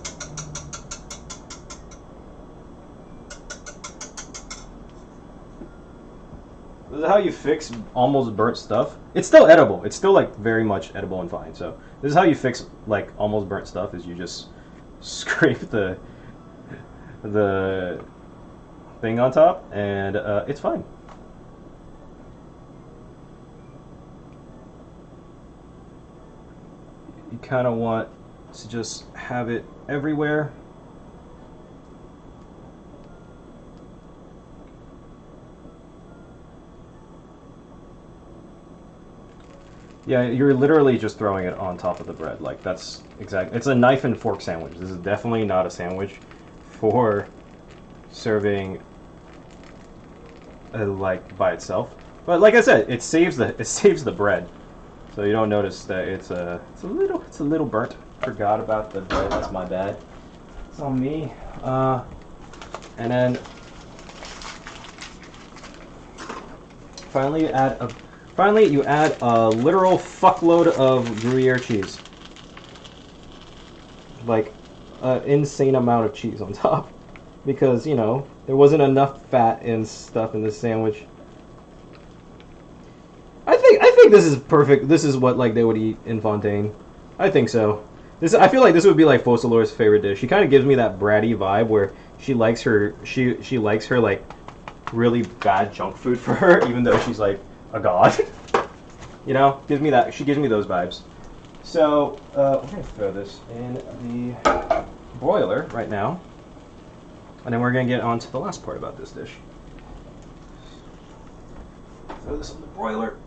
This is how you fix almost burnt stuff. It's still edible. It's still like very much edible and fine. So this is how you fix like almost burnt stuff. Is you just scrape the thing on top, and it's fine. You kind of want to just have it everywhere. Yeah, you're literally just throwing it on top of the bread. Like, that's exactly... It's a knife and fork sandwich. This is definitely not a sandwich for serving, like, by itself. But like I said, it saves the bread, so you don't notice that it's a little burnt. Forgot about the bread. That's my bad. It's on me. And then finally you add a literal fuckload of Gruyere cheese. Like, an insane amount of cheese on top. Because, you know, there wasn't enough fat and stuff in this sandwich. I think this is perfect. This is what, like, they would eat in Fontaine. I think so. I feel like this would be like focalors' favorite dish. She kind of gives me that bratty vibe where she likes her like really bad junk food for her, even though she's like a god. You know, gives me that. She gives me those vibes. So we're gonna throw this in the broiler right now, and then we're gonna get on to the last part about this dish. Throw this in the broiler.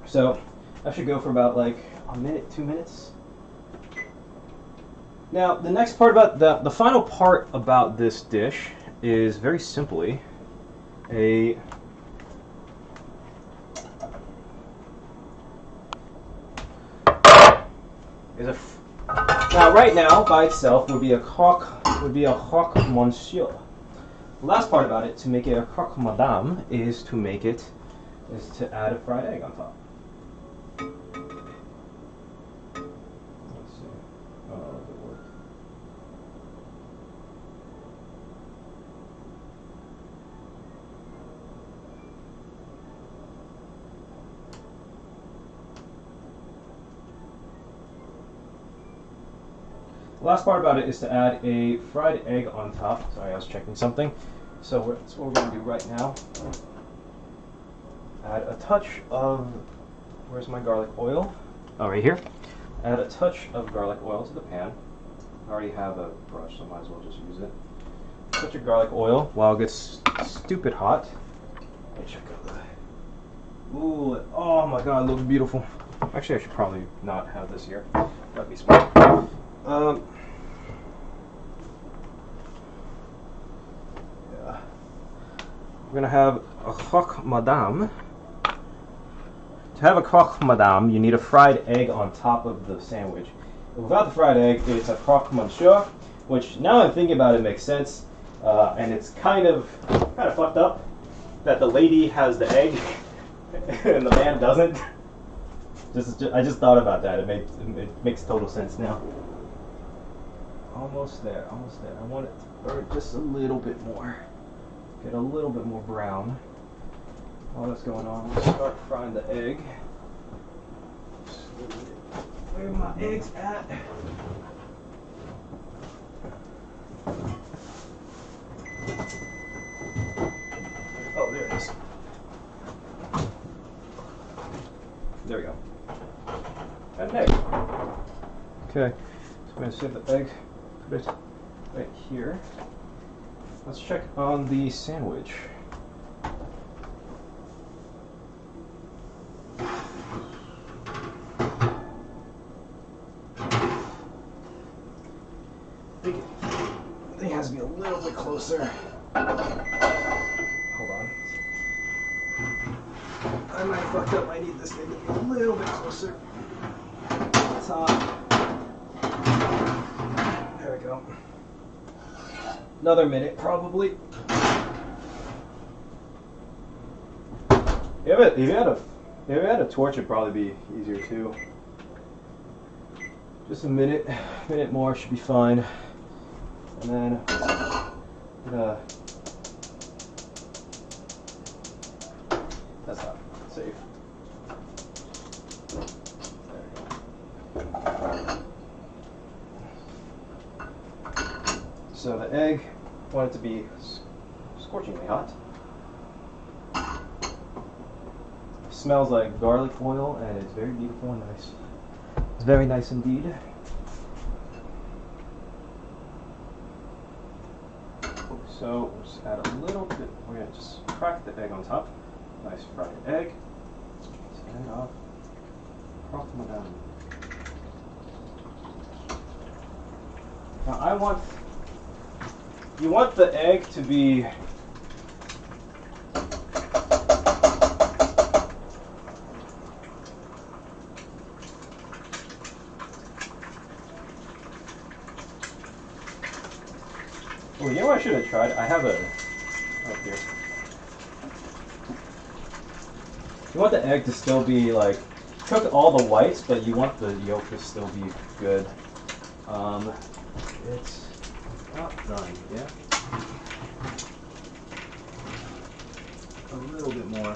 So that should go for about like a minute, 2 minutes. Now the next part about the final part about this dish is very simply now right now by itself would be a croque monsieur. The last part about it, to make it a croque madame, is to add a fried egg on top. Let's see. Oh, does it work? The last part about it is to add a fried egg on top. Sorry, I was checking something. So that's what we're going to do right now. Add a touch of, where's my garlic oil? Oh, right here. Add a touch of garlic oil to the pan. I already have a brush, so might as well just use it. Touch of garlic oil while it gets stupid hot. Let me check out that. Ooh, oh my god, it looks beautiful. Actually, I should probably not have this here. That'd be smart. Yeah. We're gonna have a croque madame. To have a croque madame, you need a fried egg on top of the sandwich. Without the fried egg, it's a croque monsieur, which now I'm thinking about it makes sense, and it's kind of fucked up that the lady has the egg and the man doesn't. I just thought about that. It makes total sense now. Almost there, almost there. I want it to burn just a little bit more. Get a little bit more brown. While that's going on, we'll start frying the egg. Where are my eggs at? Oh, there it is. There we go. And an egg. Okay, so I'm going to save the egg. Put it right here. Let's check on the sandwich. I think it has to be a little bit closer. Hold on. I might have fucked up. I need this thing to be a little bit closer. Top. There we go. Another minute, probably. If you had a torch, it'd probably be easier too. Just a minute more should be fine. And then that's not safe. There we go. So the egg, I want it to be scorchingly hot. Smells like garlic oil, and it's very beautiful and nice. It's very nice indeed. Oops. So we'll just add a little bit. We're gonna just crack the egg on top. Nice fried egg. Stand off. Croque madame. Now you want the egg to be oh, you know what I should have tried? I have a up here. You want the egg to still be like cook all the whites, but you want the yolk to still be good. It's not done yet. A little bit more.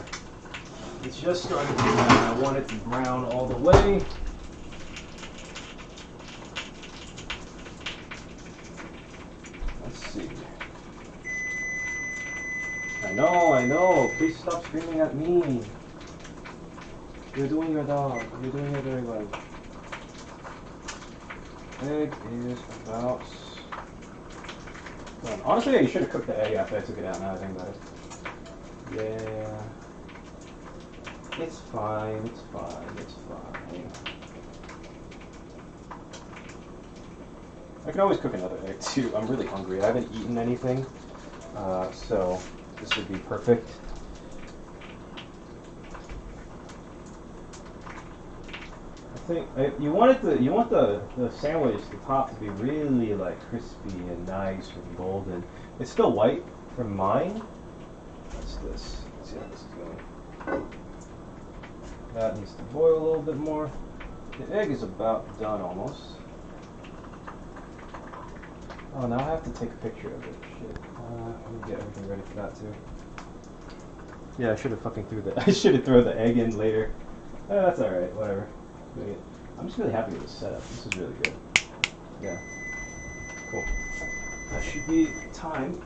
It's just starting to brown. I want it to brown all the way. Let's see. I know. Please stop screaming at me. You're doing your dog. You're doing it very well. Egg is about done. Honestly, you should have cooked the egg after I took it out. Now I think about it. Yeah. It's fine. It's fine. It's fine. I can always cook another egg too. I'm really hungry. I haven't eaten anything, so this would be perfect. I think you want the sandwich, the top, to be really like crispy and nice and golden. It's still white for mine. What's this? Let's see how this is going. That needs to boil a little bit more. The egg is about done almost. Oh, now I have to take a picture of it. Shit. Let me get everything ready for that too. Yeah, I should have fucking I should have thrown the egg in later. That's alright, whatever. I'm just really happy with this setup. This is really good. Yeah. Cool. That should be time.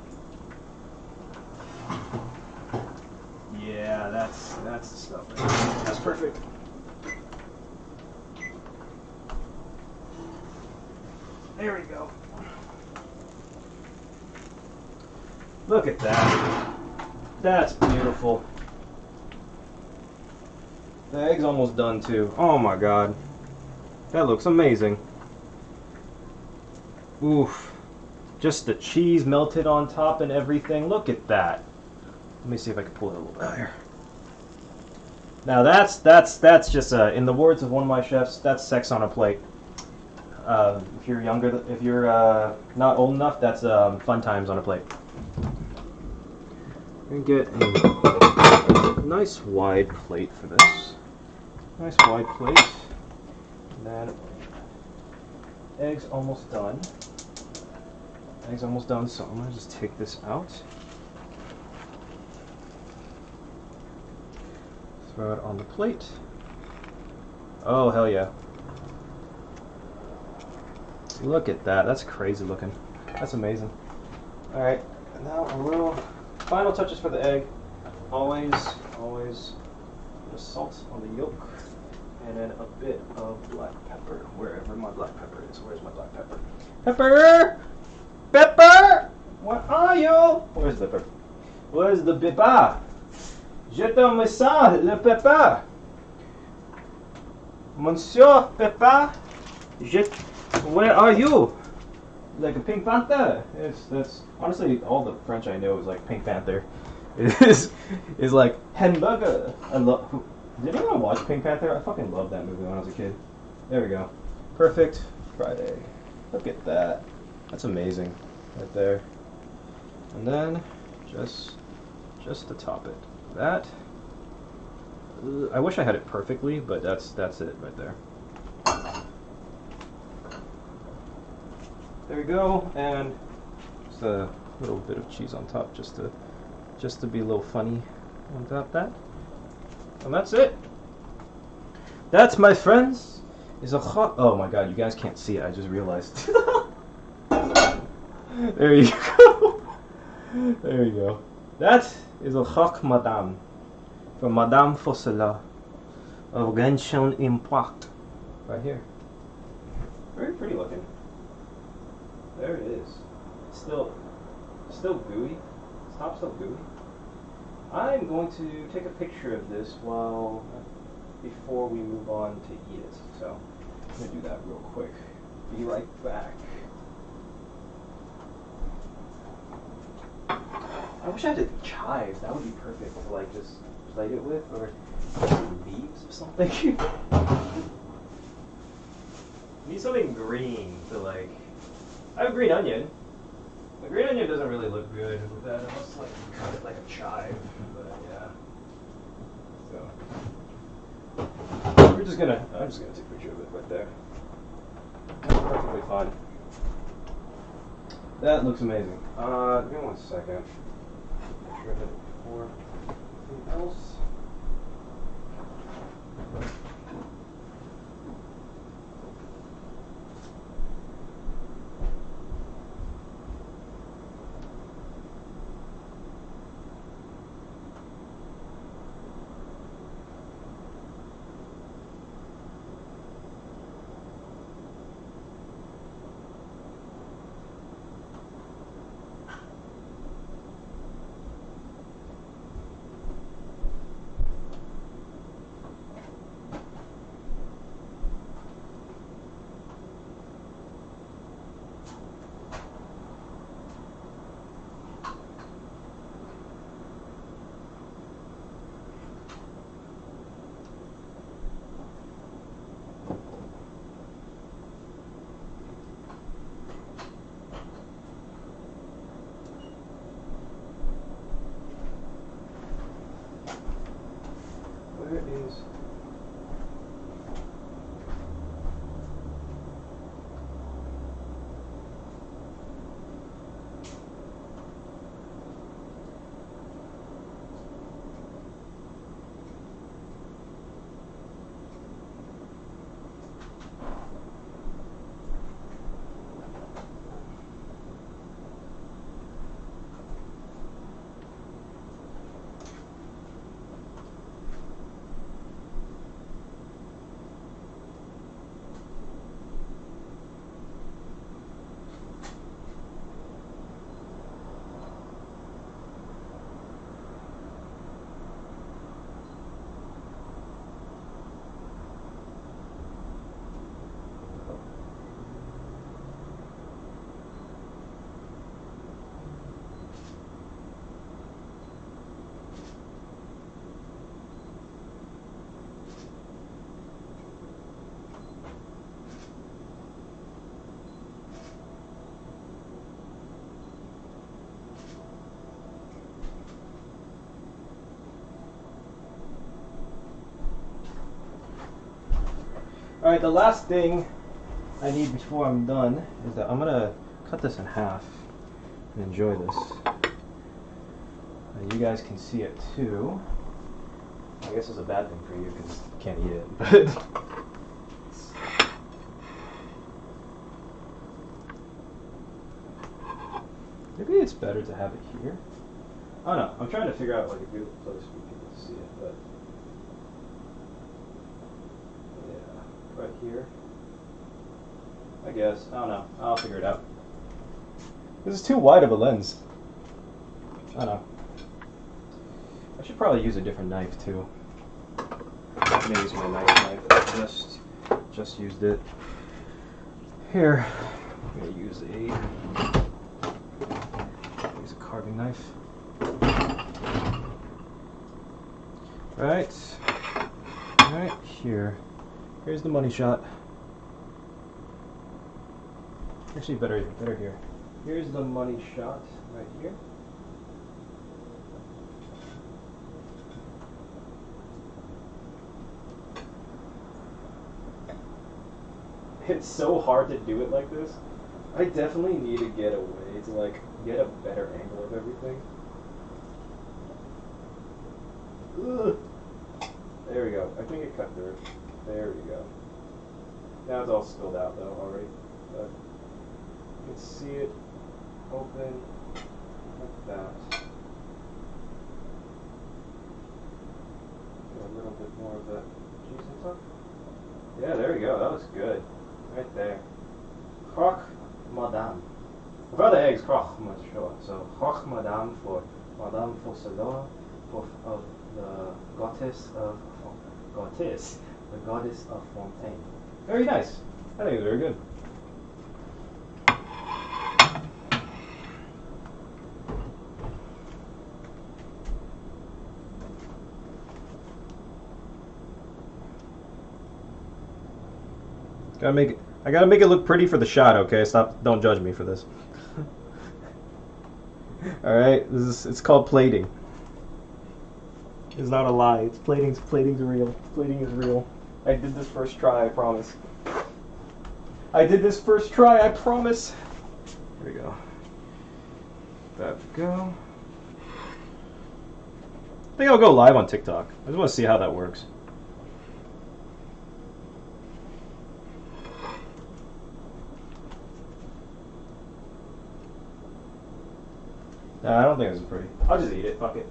Yeah, that's the stuff right there. That's perfect. There we go. Look at that. That's beautiful. The egg's almost done too. Oh my god. That looks amazing. Oof. Just the cheese melted on top and everything. Look at that. Let me see if I can pull it a little bit higher. Now that's just in the words of one of my chefs, that's sex on a plate. If you're younger, if you're not old enough, that's fun times on a plate. And get a nice wide plate for this. Nice wide plate. And then eggs almost done. Eggs almost done, so I'm gonna just take this out. Throw it on the plate. Oh hell yeah. Look at that. That's crazy looking. That's amazing. Alright, now a little final touches for the egg. Always put a salt on the yolk. And then a bit of black pepper, wherever my black pepper is. Where's my black pepper? Pepper! Pepper! Where are you? Where's the pepper? Where's the pepper? Je te message le pepper. Monsieur Pepper, where are you? Like a Pink Panther. That's honestly all the French I know is like Pink Panther. Is like hamburger. I love. Did anyone watch Pink Panther? I fucking loved that movie when I was a kid. There we go. Perfect fried egg. Look at that. That's amazing, right there. And then just to top it. That. I wish I had it perfectly, but that's it right there. There we go, and just a little bit of cheese on top, just to be a little funny on top of that. And that's it. That's, my friends, is a hot. Oh my god, you guys can't see it. I just realized. There you go. There you go. That is a croque madame from Madame Fossela of Genshin Impact. Right here. Very pretty looking. There it is. Still still gooey. It's top still gooey. I'm going to take a picture of this before we move on to eat it. So I'm gonna do that real quick. Be right back. I wish I had chives. That would be perfect to like just plate it with, or some leaves or something. Need something green to like. I have a green onion. The green onion doesn't really look good with that unless like you cut it like a chive. But yeah. So I'm just gonna take a picture of it right there. That's perfectly fine. That looks amazing. Give me 1 second. Make sure I did it before anything else. Where is... Alright, the last thing I need before I'm done is that I'm gonna cut this in half and enjoy this. You guys can see it too. I guess it's a bad thing for you because you can't eat it, but maybe it's better to have it here. I don't know. I'm trying to figure out like a good place for people to see it, but yeah, right here. I guess. I don't know. I'll figure it out. This is too wide of a lens. I don't know. I should probably use a different knife too. I'm gonna use my knife. I just used it. Here, I'm gonna use a carving knife. Right here. Here's the money shot. Actually, better here. Here's the money shot right here. It's so hard to do it like this. I definitely need to get a way to like get a better angle of everything. Ugh. There we go. I think it cut through. There we go. Now it's all spilled out though already. But you can see it open like that. Get a little bit more of that cheese and stuff. Yeah, there we go. That looks good. Right there. Croque Madame. For other eggs, chokhmah, sure. So chokhmadam for Madame Focalors, of the goddess of Fontaine. Very nice. I think it's very good. I gotta make it look pretty for the shot, okay? Don't judge me for this. Alright, it's called plating. It's not a lie, it's plating's real. Plating is real. I did this first try, I promise. I did this first try, I promise. Here we go. About to go. I think I'll go live on TikTok. I just want to see how that works. Nah, I don't think this is pretty. I'll just eat it. Fuck it.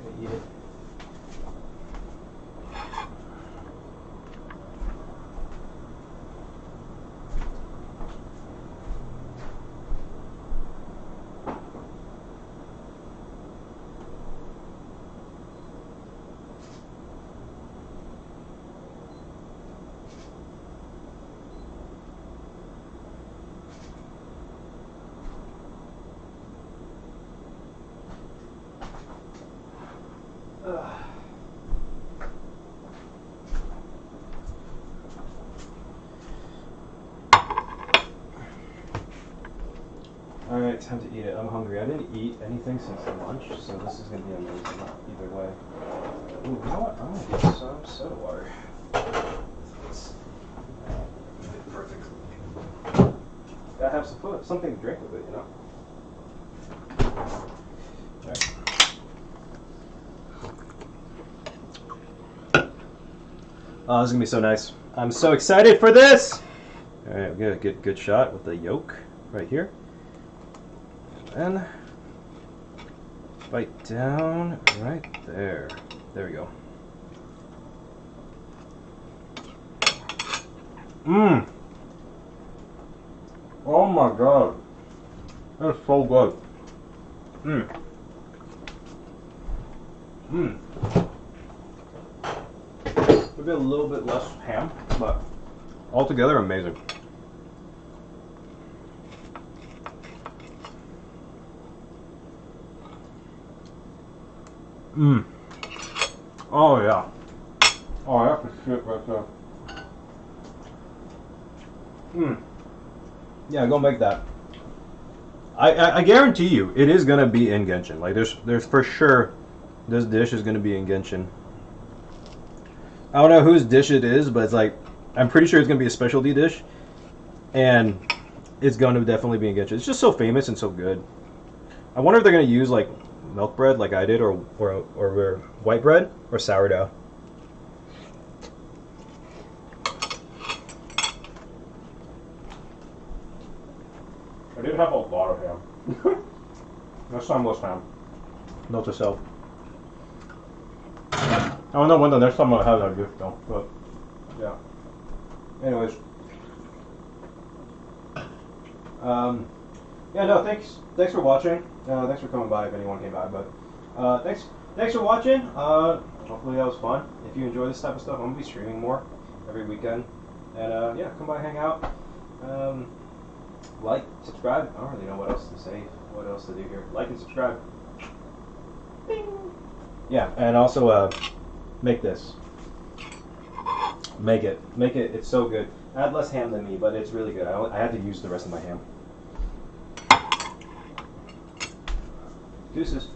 I'm gonna eat it. Alright, time to eat it. I'm hungry. I didn't eat anything since lunch, so this is going to be amazing either way. Ooh, you know what? I'm going to get some soda water. Let's eat it perfectly. Gotta have something to drink with it, you know? Alright. Oh, this is going to be so nice. I'm so excited for this! Alright, we got a good shot with the yolk right here. And bite down right there. There we go. Mmm. Oh my god. That's so good. Mmm. Mmm. Maybe a little bit less ham, but altogether amazing. Mmm. Oh yeah. Oh, that's the shit right there. Mmm. Yeah, go make that. I guarantee you, it is gonna be in Genshin. Like, there's for sure, this dish is gonna be in Genshin. I don't know whose dish it is, but it's like, I'm pretty sure it's gonna be a specialty dish, and it's gonna definitely be in Genshin. It's just so famous and so good. I wonder if they're gonna use like milk bread like I did, or white bread, or sourdough. I did have a lot of ham. Next time, less ham. Note to self. I don't know when the next time I'll have that gift though, but yeah. Anyways. Yeah, no, thanks for watching. Thanks for coming by if anyone came by, but thanks for watching. Hopefully that was fun. If you enjoy this type of stuff, I'm gonna be streaming more every weekend, and yeah, come by, hang out, like, subscribe. I don't really know what else to say, what else to do here. Like and subscribe. Bing. Yeah, and also make this. Make it. It's so good. I had less ham than me, but it's really good. I had to use the rest of my ham. Deuces.